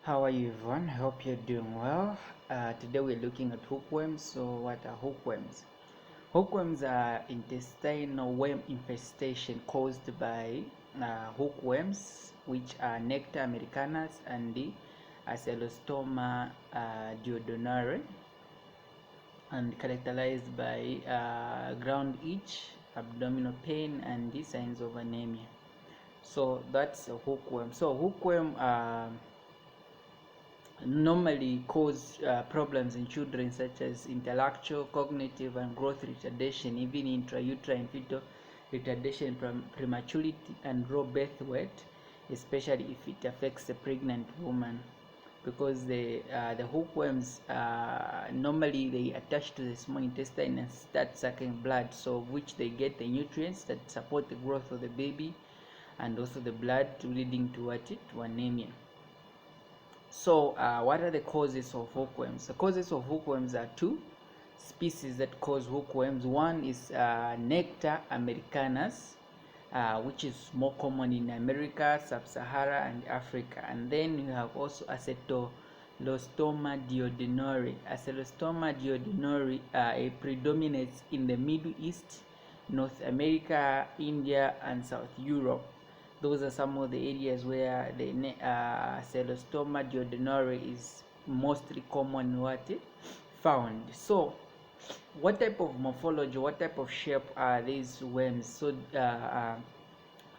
How are you, everyone? I hope you're doing well. Today we're looking at hookworms. So what are hookworms? Hookworms are intestinal worm infestation caused by hookworms, which are Nectar americanus and the Acelostoma duodenare, and characterized by ground itch, abdominal pain, and the signs of anemia. So that's a hookworm. So hookworm normally cause problems in children such as intellectual, cognitive, and growth retardation, even intrauterine fetal retardation, prematurity, and raw birth weight, especially if it affects a pregnant woman, because the hookworms normally they attach to the small intestine and start sucking blood, so which they get the nutrients that support the growth of the baby, and also the blood leading to anemia. So what are the causes of hookworms? The causes of hookworms are two species that cause hookworms. One is Nectar americanus, which is more common in America, Sub-Sahara, and Africa. And then you have also Acelostoma duodenare. Acelostoma duodenare it predominates in the Middle East, North America, India, and South Europe. Those are some of the areas where the Acelostoma duodenare is mostly common found. So what type of morphology, what type of shape are these worms? So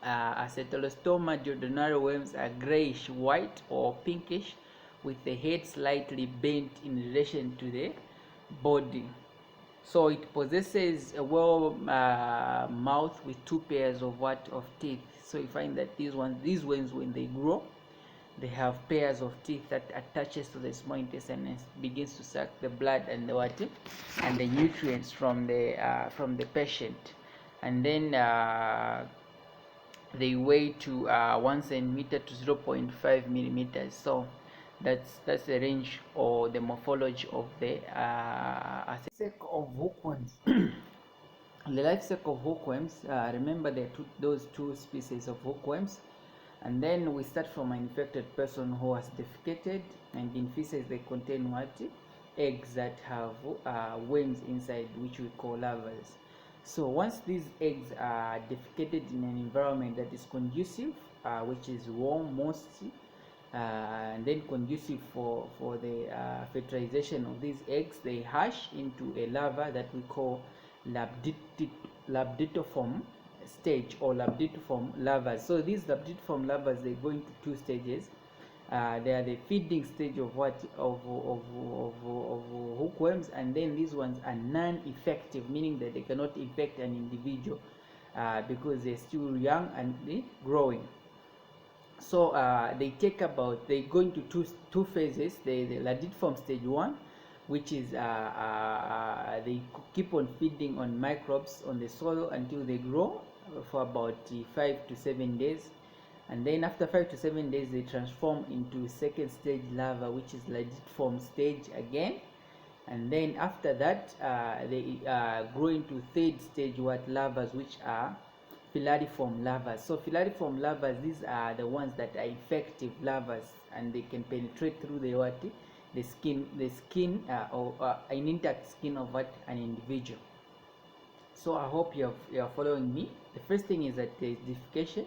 Acelostoma duodenare worms are grayish white or pinkish, with the head slightly bent in relation to the body. So it possesses a mouth with two pairs of teeth. So you find that these worms when they grow, they have pairs of teeth that attaches to the small intestine and begins to suck the blood and the nutrients from the patient. And then they weigh to 1 centimeter to 0.5 millimeters. So that's the range or the morphology of the cycle of hookworms. The life cycle of hookworms, remember there are those two species of hookworms, and then we start from an infected person who has defecated, and in feces they contain eggs that have worms inside, which we call larvae. So once these eggs are defecated in an environment that is conducive, which is warm mostly, and then conducive for the fertilization of these eggs, they hatch into a larva that we call labditiform stage or labditiform larvae. So these labditiform larvae, they go into two stages. They are the feeding stage of hookworms, and then these ones are non-effective, meaning that they cannot infect an individual because they're still young and growing. So they go into two phases. The labditiform stage 1, which is they keep on feeding on microbes on the soil until they grow for about 5 to 7 days, and then after 5 to 7 days they transform into second stage larva, which is labditiform stage again, and then after that they grow into third stage larvae, which are filariform larvae. So filariform larvae, these are the ones that are effective larvae, and they can penetrate through the skin or an intact skin of an individual. So I hope you are following me. The first thing is that there is defecation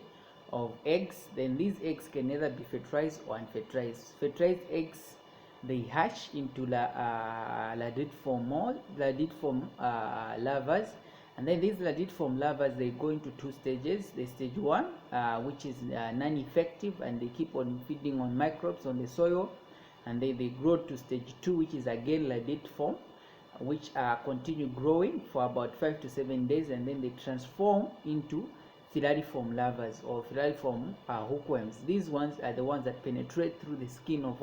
of eggs. Then these eggs can either be fertilized or unfertilized. Fertilized eggs, they hatch into labditiform larvae, and then these labditiform larvae, they go into two stages. The stage 1, which is non-effective, and they keep on feeding on microbes on the soil, and then they grow to stage 2, which is again labditiform, which continue growing for about 5 to 7 days, and then they transform into filariform larvae or filariform hookworms. These ones are the ones that penetrate through the skin of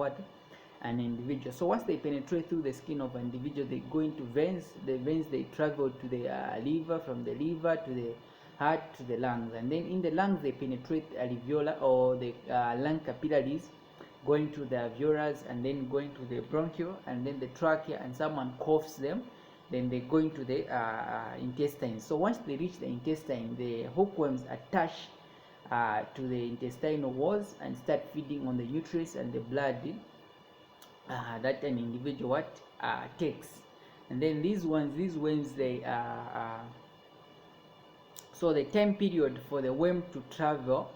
an individual. So once they penetrate through the skin of an individual, they go into veins. The veins, they travel to the liver, from the liver to the heart to the lungs, and then in the lungs they penetrate alveolar or the lung capillaries, going to the alveolars, and then going to the bronchial, and then the trachea, and someone coughs them, then they go into the intestine. So once they reach the intestine, the hookworms attach to the intestinal walls and start feeding on the nutrients and the blood that an individual takes. And then these worms, they so the time period for the worm to travel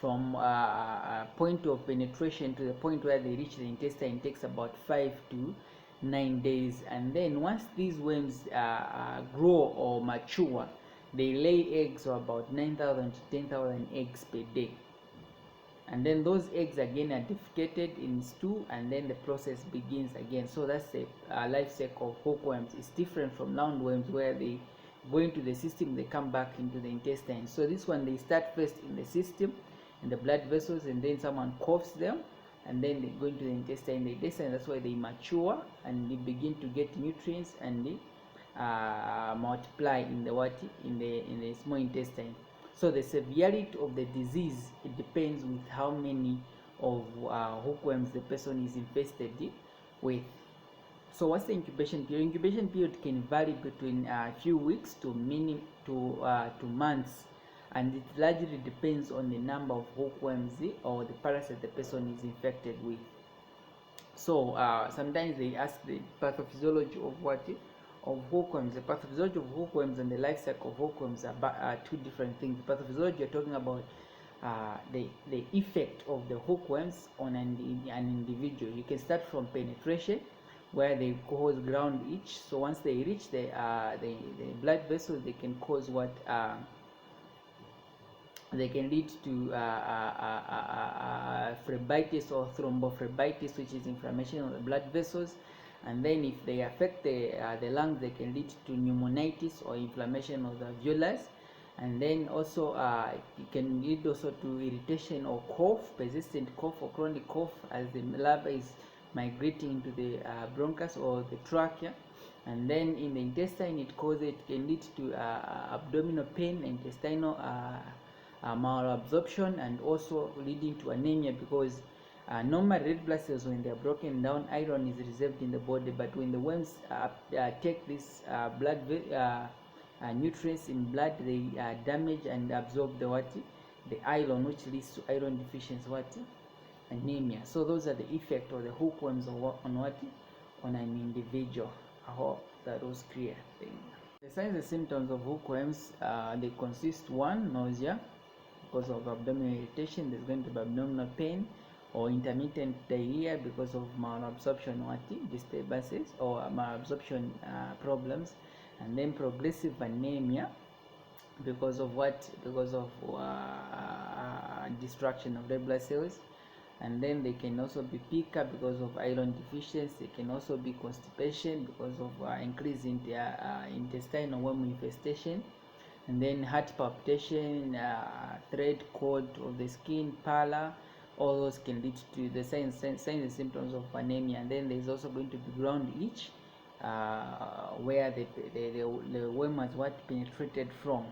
from a point of penetration to the point where they reach the intestine takes about 5 to 9 days. And then once these worms grow or mature, they lay eggs of about 9,000 to 10,000 eggs per day. And then those eggs again are defecated in stew, and then the process begins again. So that's the life cycle of hookworms. It's different from roundworms, where they go into the system, they come back into the intestine. So this one, they start first in the system, in the blood vessels, and then someone coughs them, and then they go into the intestine. The intestine, that's why they mature and they begin to get nutrients, and they multiply in the small intestine. So the severity of the disease, it depends with how many of hookworms the person is infested with. So what's the incubation period? Incubation period can vary between a few weeks to months, and it largely depends on the number of hookworms or the parasite the person is infected with. So sometimes they ask the pathophysiology of hookworms. The pathophysiology of hookworms and the life cycle of hookworms are two different things. The pathophysiology, you're talking about the effect of the hookworms on an individual. You can start from penetration, where they cause ground itch. So once they reach the blood vessels, they can cause they can lead to phlebitis or thrombophlebitis, which is inflammation of the blood vessels. And then if they affect the lungs, they can lead to pneumonitis or inflammation of the alveolus. And then also it can lead also to irritation or cough, persistent cough or chronic cough, as the larva is migrating into the bronchus or the trachea. And then in the intestine, it can lead to abdominal pain, intestinal malabsorption, and also leading to anemia, because normal red blood cells, when they are broken down, iron is reserved in the body, but when the worms take this blood nutrients in blood, they damage and absorb the iron, which leads to iron deficiency, anemia. So those are the effect of the hookworms on an individual. I hope that was clear. The signs and symptoms of hookworms, they consist: 1, nausea. Because of abdominal irritation, there's going to be abdominal pain, or intermittent diarrhea because of malabsorption disturbances or malabsorption problems. And then progressive anemia because of destruction of red blood cells. And then they can also be pica because of iron deficiency. They can also be constipation because of increase in the intestinal worm infestation. And then heart palpitation, thread coat of the skin, pallor. All those can lead to the signs and symptoms of anemia. And then there's also going to be ground itch, where the worm has penetrated from.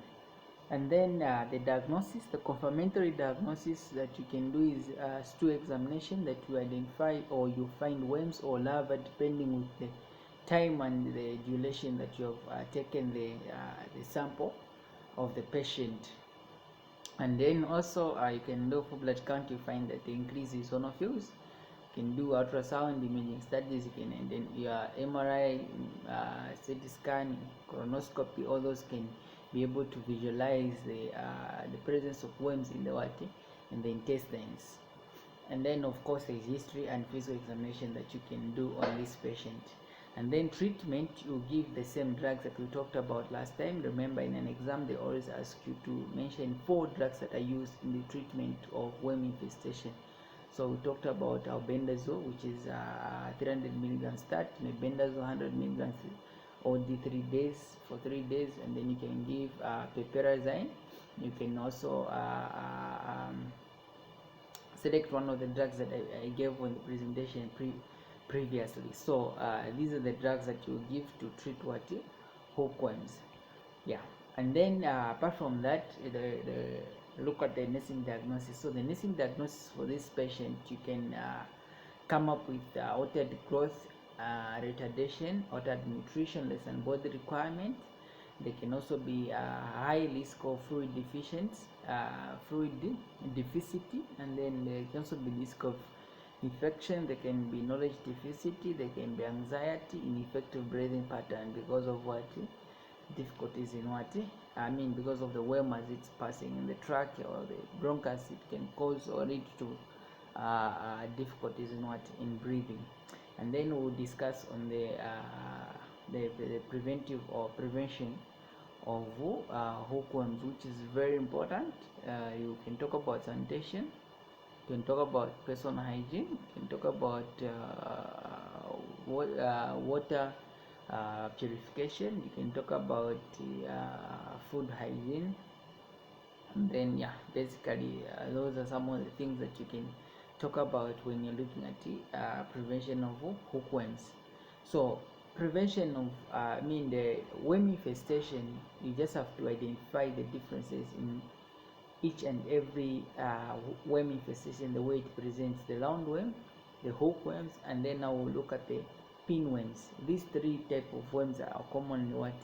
And then the diagnosis, the confirmatory diagnosis that you can do is stool examination, that you identify or you find worms or larvae, depending with the time and the duration that you have taken the sample of the patient. And then also you can do full blood count. You find that the increase is eosinophils. You can do ultrasound imaging studies. You can, and then your MRI, CT scan, colonoscopy, all those can be able to visualize the presence of worms in the intestines. And then of course there is history and physical examination that you can do on this patient. And then treatment, you give the same drugs that we talked about last time. Remember, in an exam they always ask you to mention 4 drugs that are used in the treatment of worm infestation. So we talked about albendazole, which is 300 milligrams start, mebendazole 100 milligrams OD 3 days for 3 days, and then you can give piperazine. You can also select one of the drugs that I gave on the presentation previously. So these are the drugs that you give to treat hookworms. Yeah. And then apart from that, look at the nursing diagnosis. So the nursing diagnosis for this patient, you can come up with altered growth retardation, altered nutrition, less than body requirement, They can also be high risk of fluid deficit, and then there can also be risk of infection. There can be knowledge deficit. There can be anxiety, ineffective breathing pattern because of what? Difficulties in what? Because of the worm as it's passing in the trachea or the bronchus, it can cause or lead to difficulties in what? In breathing. And then we'll discuss on the preventive or prevention of hookworms, which is very important. You can talk about sanitation, you can talk about personal hygiene, you can talk about water purification, you can talk about food hygiene, and then basically those are some of the things that you can talk about when you're looking at the prevention of hookworms. So prevention of the worm infestation, you just have to identify the differences in each and every worm infestation, the way it presents: the roundworm, the hookworms, and then I will look at the pinworms. These three type of worms are commonly what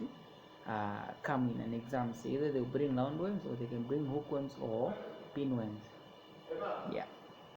come in an exam. So either they'll bring roundworms, or they can bring hookworms or pinworms. Yeah.